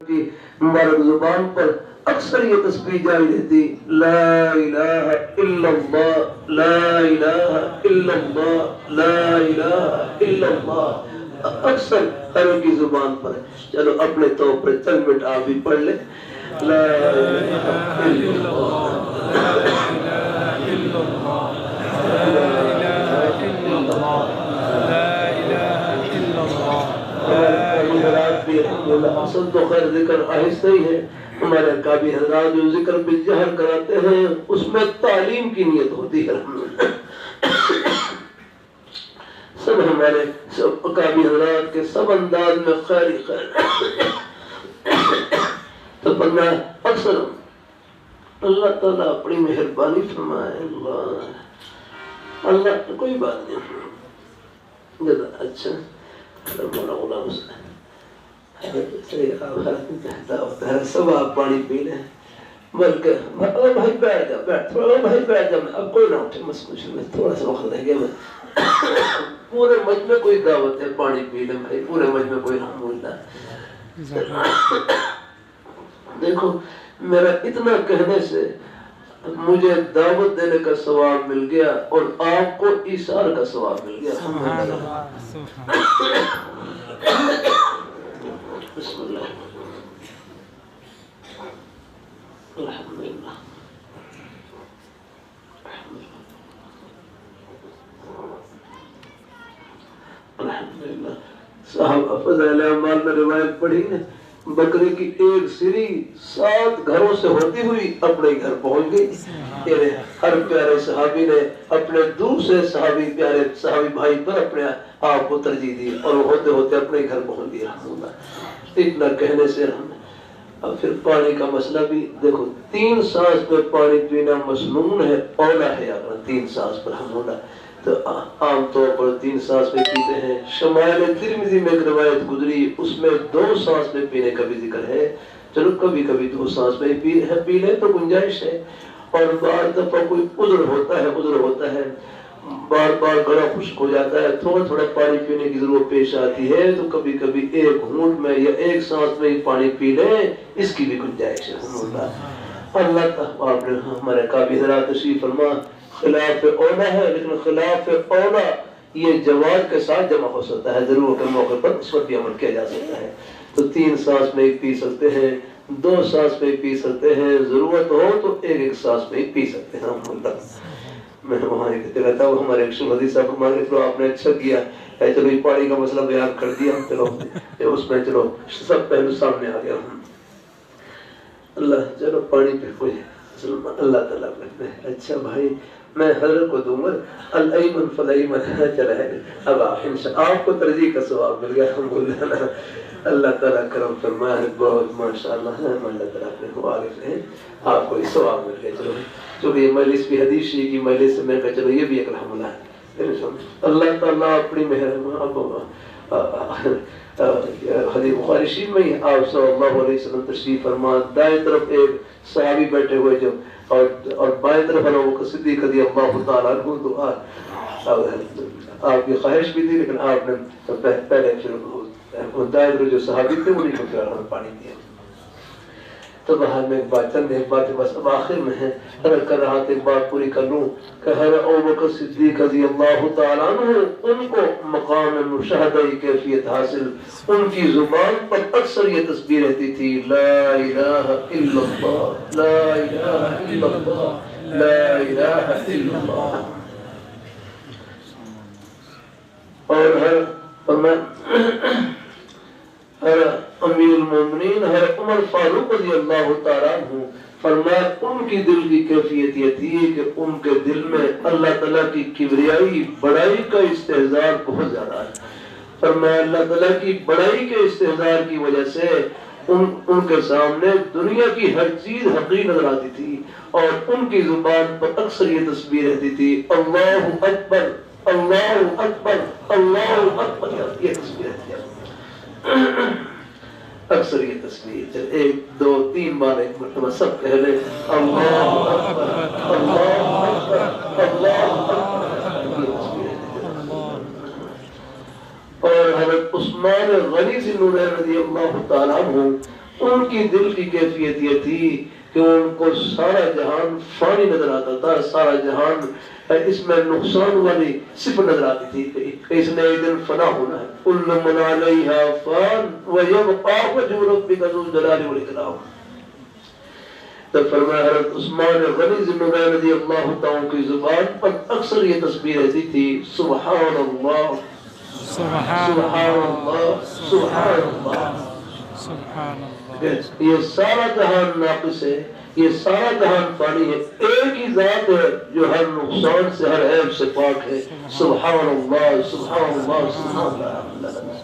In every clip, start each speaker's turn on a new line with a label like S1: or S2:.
S1: کی مبارک زبان پر اکثر یہ تسبیح جاری رہتی، لا الہ الا اللہ، لا الہ الا اللہ، لا الہ الا اللہ، اکثر ہر کی زبان پر۔ چلو اپنے طور پر چند منٹ آپ بھی پڑھ لیں، لا الہ الا اللہ، لا الہ الا اللہ، لا الہ الا اللہ، لا الہ الا اللہ۔ حضرات بھی الحمدللہ اصل تو خیر ذکر آہستہ ہی ہے، ہمارے قابی حضرات جو ذکر بالجہر کراتے ہیں اس میں تعلیم کی نیت ہوتی ہے۔ سب ہمارے سب قابی حضرات کے سب انداز میں خیر ہی خیر۔ تو بندہ اکثر اللہ تعالیٰ اپنی مہربانی فرمائے، اللہ کوئی بات نہیں، اچھا مولا غلام سے سب آپ پانی پی لیں، بلکہ بھائی بیٹھ جا، بیٹھ تھوڑا بھائی بیٹھ جا، اب کوئی نہ اٹھے، میں تھوڑا سا وقت رہ گیا، میں پورے مجمع کوئی دعوت ہے، پانی پی لیں بھائی، پورے مجمع کوئی نہ بولتا۔ دیکھو میرا اتنا کہنے سے مجھے دعوت دینے کا ثواب مل گیا اور آپ کو ایثار کا ثواب مل گیا۔ بسم اللہ، الحمدللہ، الحمدللہ۔ صاحب فضائل اعمال میں روایت پڑھی ہے، بکرے کی ایک سری 7 گھروں سے ہوتی ہوئی اپنے گھر پہنچ گئی۔ یعنی ہر پیارے صحابی نے اپنے دوسرے صحابی پیارے صحابی بھائی پر اپنے آپ کو ترجیح دی اور وہ ہوتے ہوتے اپنے گھر پہنچ گئی۔ اتنا کہنے سے اب پھر پانی کا مسئلہ بھی دیکھو، 3 سانس پہ پانی پینا مسنون ہے، اولا ہے، اگر 3 سانس پر ہم ہونا تو عام طور پر 3 سانس میں پیتے ہیں۔ شمائل ترمذی میں ایک روایت گزری، اس میں 2 سانس میں پینے کا بھی ذکر ہے۔ چلو کبھی کبھی 2 سانس میں پی لیں تو گنجائش ہے، اور بعض دفعہ کوئی عذر ہوتا ہے، بار بار گلا خشک ہو جاتا ہے، تھوڑا تھوڑا پانی پینے کی ضرورت پیش آتی ہے، تو کبھی کبھی 1 گھونٹ میں یا 1 سانس میں ہی پانی پی لیں، اس کی بھی گنجائش ہے۔ اللہ تعالیٰ نے ہمارے قابل حضرات تشریف فرما، خلاف اولا ہے، لیکن خلاف اولا یہ جواز کے ساتھ جمع ہو سکتا ہے، ضرورت کے موقع پر اس پر بھی عمل کیا جا سکتا ہے۔ تو 3 سانس میں پی سکتے ہیں، 2 سانس میں پی سکتے ہیں، ضرورت ہو تو 1 سانس میں پی سکتے ہیں۔ میں وہاں کہتے رہتا ہوں، ہمارے ایک شمدی صاحب ہمارے تو آپ نے اچھا کیا، چلو یہ پانی کا مسئلہ بیان کر دیا، چلو اس میں چلو سب پہلو سامنے آ گیا۔ اللہ چلو پانی پہ کوئی اللہ تعالیٰ کرتے ہیں۔ اچھا بھائی میں حضرت کو دوں گا الایمن فالایمن، چلا ہے اب آپ کو ترجیح کا ثواب مل گیا، الحمدللہ۔ اللہ تعالیٰ کرم فرمایا ہے، بہت ماشاءاللہ ہے، اللہ تعالیٰ اپنے مبارک ہیں، آپ کو یہ ثواب مل گیا۔ چلو یہ مجلس بھی حدیث شریف کی مجلس سے میں کہا چلو یہ بھی ایک الحمدللہ ہے۔ اللہ تعالیٰ اپنی حدیث بخاری شریف میں ہی آپ صلی اللہ علیہ وسلم تشریف فرما، دائیں طرف ایک صحابی بیٹھے ہوئے جو اور بائیں طرف ابو بکر صدیق رضی اللہ تعالیٰ عنہ، تو آپ کی خواہش بھی تھی لیکن آپ نے پہلے دائیں طرف جو صحابی تھے انہیں کو پھر پانی دیا۔ تو باہر میں ایک بات بس اب آخر میں ہے، اگر کر رہا تھا ایک بات پوری کر لوں کہ حضرت ابوبکر صدیق رضی اللہ تعالیٰ عنہ، ان کو مقام مشاہدہ کیفیت حاصل، ان کی زبان پر اکثر یہ تسبیح رہتی تھی، لا الہ الا اللہ، لا الہ الا اللہ، لا الہ الا اللہ۔ اور امیر المومنین حضرت عمر فاروق رضی اللہ تعالیٰ عنہ فرمایا، ان کی دل کی کیفیت یہ تھی کہ ان کے دل میں اللہ تعالیٰ کی کبریائی بڑائی کا استحضار بہت زیادہ ہے۔ فرمایا اللہ تعالیٰ کی بڑائی کے استحضار کی وجہ سے ان کے سامنے دنیا کی ہر چیز حقیر نظر آتی تھی، اور ان کی زبان پر اکثر یہ تسبیح رہتی تھی، اللہ اکبر، اللہ اکبر، اللہ اکبر، یہ تسبیح رہتی ہے اکثر یہ تسبیح۔ 1 2 3 بار ایک مرتبہ سب کہہ لیں، اللہ اکبر، اللہ اکبر، اللہ اکبر۔ اور حضرت عثمان غنی ذی النورین رضی اللہ تعالیٰ عنہ ان کی دل کی کیفیت یہ تھی کہ ان کو سارا جہان فانی نظر آتا تھا، سارا جہان اس میں نقصان والی صفت نظر آتی تھی کہ اس نے ایک دن فنا ہونا ہے. کل من علیہا فان ویبقا وجہ ربک ذو الجلال والاکرام. تو فرمایا حضرت عثمان غنی ذی النورین رضی اللہ تعالیٰ کی زبان پر اکثر یہ تصویر ایسی تھی سبحان اللہ سبحان اللہ سبحان اللہ سبحان اللہ. یہ سارا جہان ناقص ہے، یہ سارا جہان فانی ہے، ایک ہی ذات ہے جو ہر نقصان سے ہر عیب سے پاک ہے. سبحان اللہ سبحان اللہ سبحان اللہ.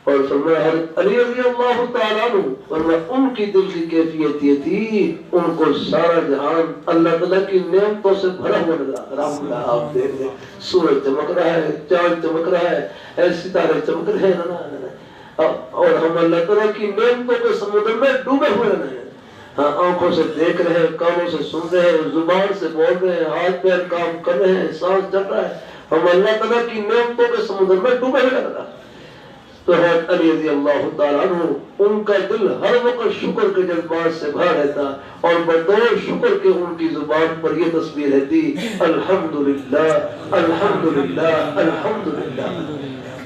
S1: اور فرمایا حضرت علی رضی اللہ تعالیٰ عنہ فرمایا ان کی دل کی کیفیت یہ تھی ان کو سارا جہان اللہ تعالیٰ کی نعمتوں سے بھرا ہوا نظر آتا. رحم اللہ آپ دیکھ لیں سورج چمک رہا ہے، چاند چمک رہا ہے، ستارے چمک رہے ہیں اور ہم اللہ تعالیٰ کی نعمتوں کے سمندر میں ڈوبے ہوئے رہے ہیں. ہاں آنکھوں سے دیکھ رہے ہیں، کانوں سے سن رہے ہیں، زبان سے بول رہے ہیں، ہاتھ پیر کام کر رہے ہیں، سانس چل رہا ہے. ہم اللہ تعالیٰ کی نعمتوں کے سمندر میں ڈوبے ہوئے رہے ہیں. تو حضرت علی رضی اللہ تعالیٰ عنہ ان کا دل ہر وقت شکر کے جذبات سے بھرا رہتا اور بطور شکر کے ان کی زبان پر یہ تصویر رہتی الحمدللہ الحمدللہ الحمدللہ.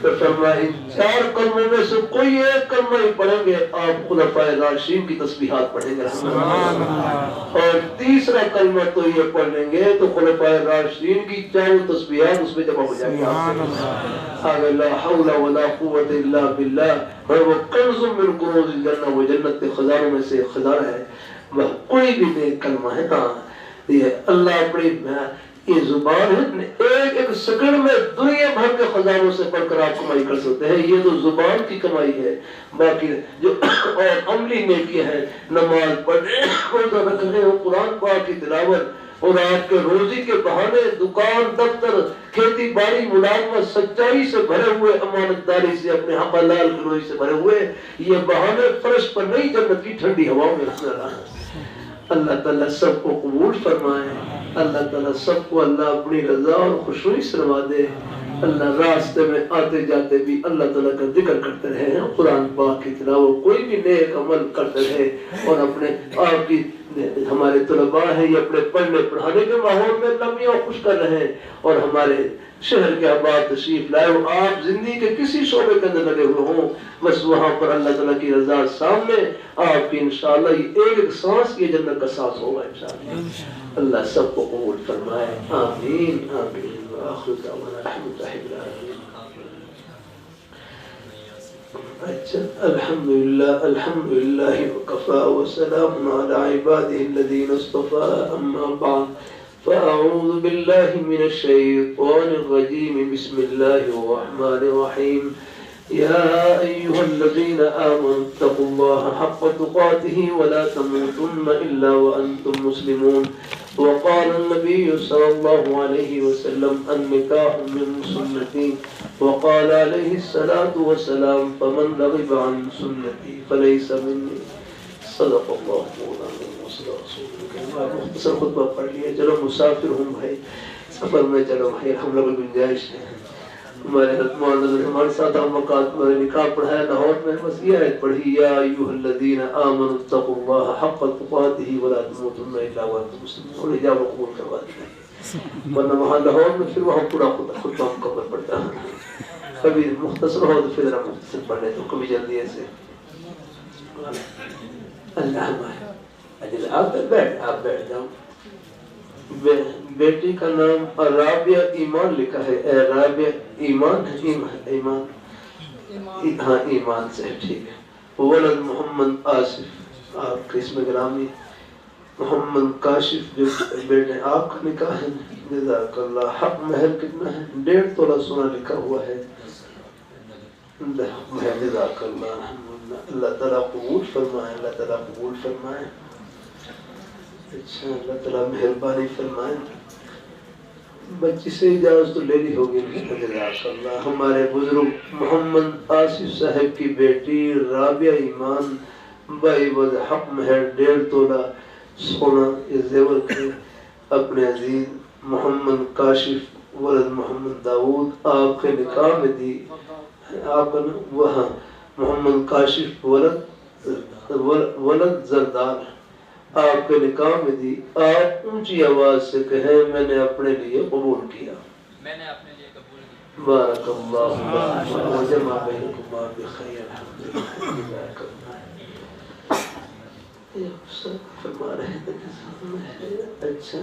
S1: تو فرمایا چار کلموں میں سے کوئی ایک کلمہ ہی پڑھیں گے آپ خلفائے راشدین کی تسبیحات پڑھیں گے اور تیسرا کلمہ تو یہ پڑھ لیں گے تو خلفائے راشدین کی چاروں تسبیحات اس میں جمع ہو جائیں گے. لا حول ولا قوت الا باللہ. اور وہ کنز من کنوز الجنہ، وہ جنت کے خزانوں میں سے خزانہ ہے. وہ کوئی بھی نیک کلمہ ہے. ہاں یہ اللہ اپنی یہ زبان ہے ایک ایک سیکنڈ میں دنیا بھر کے خزانوں سے پڑھ کر آپ کمائی کر سکتے ہیں. یہ تو زبان کی کمائی ہے. باقی جو اور عملی نیکی ہے نماز پڑھنے، روزہ رکھنے، قرآن پاک کی تلاوت اور آپ کے روزی کے بہانے دکان دفتر کھیتی باڑی ملازمت سچائی سے بھرے ہوئے، امانت داری سے اپنے حق حلال کی روزی سے بھرے ہوئے یہ بہانے فرش پر نہیں جنت کی ٹھنڈی ہوا میں رکھنے رہا ہے. اللہ تعالیٰ سب کو قبول فرمائے. اللہ تعالیٰ سب کو اللہ اپنی رضا اور خوشنودی سے نواز دے. اللہ راستے میں آتے جاتے بھی اللہ تعالیٰ کا ذکر کرتے رہے، قرآن پاک کی تلاوت، کوئی بھی نیک عمل کرتے رہے اور اپنے آپ کی ہمارے طلباء ہیں یہ اپنے پڑھنے پڑھانے کے ماحول میں لمحیاں خوش کر رہے ہیں اور ہمارے شہر کے احباب تشریف لائے ہو، آپ زندگی کے کسی شعبے کے اندر لگے ہوئے ہوں، بس وہاں پر اللہ تعالیٰ کی رضا سامنے آپ کی انشاءاللہ یہ ایک ایک سانس یہ جنت کا سانس ہوگا انشاءاللہ. اللہ سب کو قبول فرمائے. آمین آمین. وآخر دعوانا الحمدللہ رب العالمین. اچھا الحمدللہ الحمدللہ وکفا وسلام علی عبادہ الذین اصطفى. اما بعد فأعوذ بالله من الشيطان الرجيم. بسم الله الرحمن الرحيم. يا أيها الذين آمنوا اتقوا الله حق تقاته ولا تموتن إلا وأنتم مسلمون. وقال النبي صلى الله عليه وسلم النكاح من سنتي. وقال عليه الصلاة والسلام فمن رغب عن سنتي فليس مني. صدق الله مولانا وصدق رسوله. مختصر خطبہ پڑھ لیا. چلو مسافر ہوں بھائی، سفر میں چلو بھائی، ہم لوگ گنجائش ہے. ہمارے ہمارے ساتھ اوقات میں نکاح پڑھایا لاہور میں، بس یہ آیت پڑھی یا ایھا الذین آمنوا اتقوا اللہ حق تقاتہ ولا تموتن الا وانتم مسلمون. اور حجاب قبول کروا دیا، ورنہ وہاں لاہور میں پھر وہاں پورا خطبہ مکمل پڑتا ہے. کبھی مختصر ہو تو پھر مختصر پڑھ لے تو کبھی جلدی ایسے. اللہ ہمارے آپ بیٹھ جاؤ. بیٹی کا نام رابعہ ایمان لکھا ہے. رابعہ ایمان ایمان ہاں ایمان سے ٹھیک ہے. ولد محمد آصف. آپ کے اسم گرامی محمد کاشف جو بیٹے آپ کا نکاح ہے. جزاک اللہ. حق مہر کتنا ہے؟ 1.5 تولہ سونا لکھا ہوا ہے. جزاک اللہ. اللہ تعالیٰ قبول فرمائے. اللہ تعالیٰ قبول فرمائے. اچھا اللہ تعالیٰ مہربانی فرمائے. بچی سے اجازت تو لینی ہوگی. جزاک اللہ. ہمارے بزرگ محمد آصف صاحب کی بیٹی رابعہ ایمان بعوض حق مہر 1.5 تولہ سونا زیور کے اپنے عزیز محمد کاشف ولد محمد داؤد آپ کے نکاح میں دی. آپ وہاں محمد کاشف ولد ولد زردار آپ کے نکاح میں دی، آپ اونچی آواز سے کہیں میں نے اپنے لیے قبول کیا،
S2: میں نے اپنے لیے قبول کیا۔
S1: بارک اللہ وجمع بینکما بخیر، الحمدللہ۔ فرما رہے تھے اچھا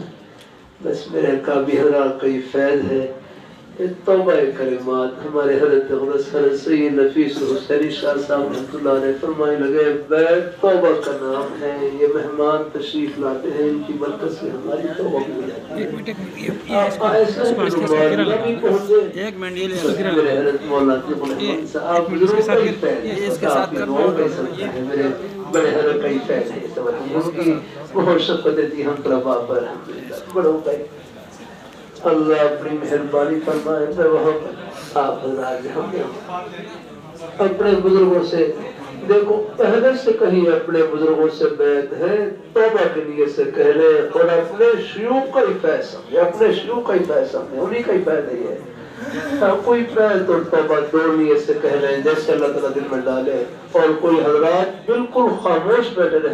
S1: بس میرے قابی حضرات کا یہ فیض ہے، یہ توبہ کلمات ہمارے حضرت اقدس حضرت سید نفیس حسینی شاہ صاحب رحمۃ اللہ علیہ فرمائے لگے بیت توبہ کا نام ہے، یہ مہمان تشریف لاتے ہیں ان کی برکت سے ہماری توبہ ہو جاتی ہے۔ آپ ایسا رومال نہ بھی پہنچے،
S3: ایک منٹ یہ
S1: میرے حضرت مولانا تقی صاحب بزرگوں کا ہی فیض ہے، آپ کے دعاؤں کا ہی صدقہ ہے، میرے بڑے حضرت کا ہی فیض ہے، توجہ ان کی بہت شفقت تھی ہم طلباء پر، الحمدللہ بڑوں کا ہی۔ اللہ اپنی مہربانی فرمائے، میں وہاں پر آپ حضرات جہاں پہ اپنے بزرگوں سے دیکھو پہلے سے کہیں اپنے بزرگوں سے بیعت ہے، توبہ کے نیت سے کہہ لیں اور اپنے شیوخ کا ہی فیض سمجھے، اپنے شیوخ کا ہی فیض سمجھے، انہی کا ہی فیض ہے۔ کوئی فیض تو توبہ دو نیت سے کہہ لیں جیسے اللہ تعالیٰ دل میں ڈالے، اور کوئی حضرات بالکل خاموش بیٹھے رہے۔